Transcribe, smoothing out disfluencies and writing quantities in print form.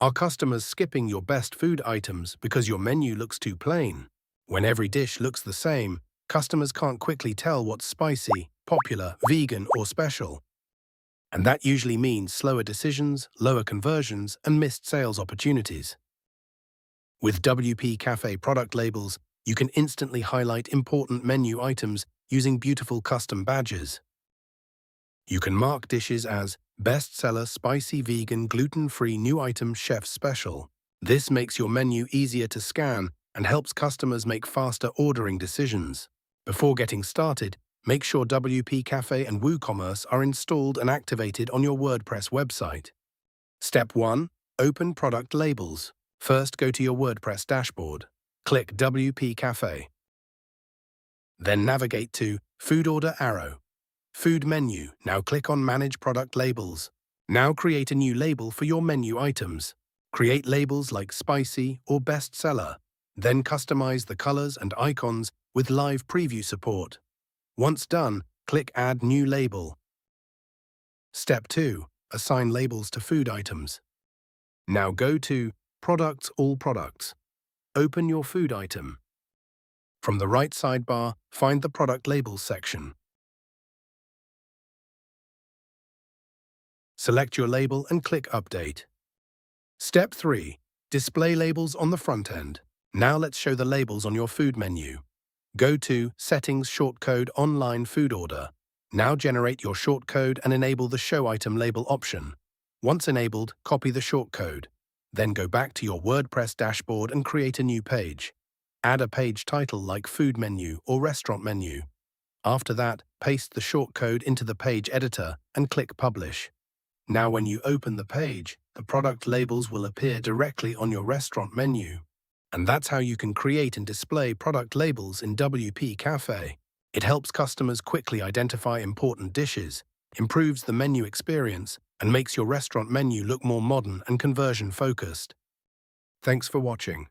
Are customers skipping your best food items because your menu looks too plain? When every dish looks the same, customers can't quickly tell what's spicy, popular, vegan, or special. And that usually means slower decisions, lower conversions, and missed sales opportunities. With WP Cafe product labels, you can instantly highlight important menu items using beautiful custom badges. You can mark dishes as bestseller spicy vegan gluten-free new item chef special. This makes your menu easier to scan and helps customers make faster ordering decisions. Before getting started, make sure WP Cafe and WooCommerce are installed and activated on your WordPress website. Step 1. Open product labels. First, go to your WordPress dashboard. Click WP Cafe. Then navigate to Food Order arrow. Food menu. Now click on Manage Product Labels. Now create a new label for your menu items. Create labels like spicy or bestseller. Then customize the colors and icons with live preview support. Once done, click Add New Label. Step 2. Assign labels to food items. Now go to Products All Products. Open your food item. From the right sidebar, find the Product Labels section. Select your label and click Update. Step 3. Display labels on the front end. Now let's show the labels on your food menu. Go to Settings Shortcode Online Food Order. Now generate your shortcode and enable the Show Item Label option. Once enabled, copy the shortcode. Then go back to your WordPress dashboard and create a new page. Add a page title like Food Menu or Restaurant Menu. After that, paste the shortcode into the page editor and click Publish. Now when you open the page, the product labels will appear directly on your restaurant menu. And that's how you can create and display product labels in WP Cafe. It helps customers quickly identify important dishes, improves the menu experience, and makes your restaurant menu look more modern and conversion-focused. Thanks for watching.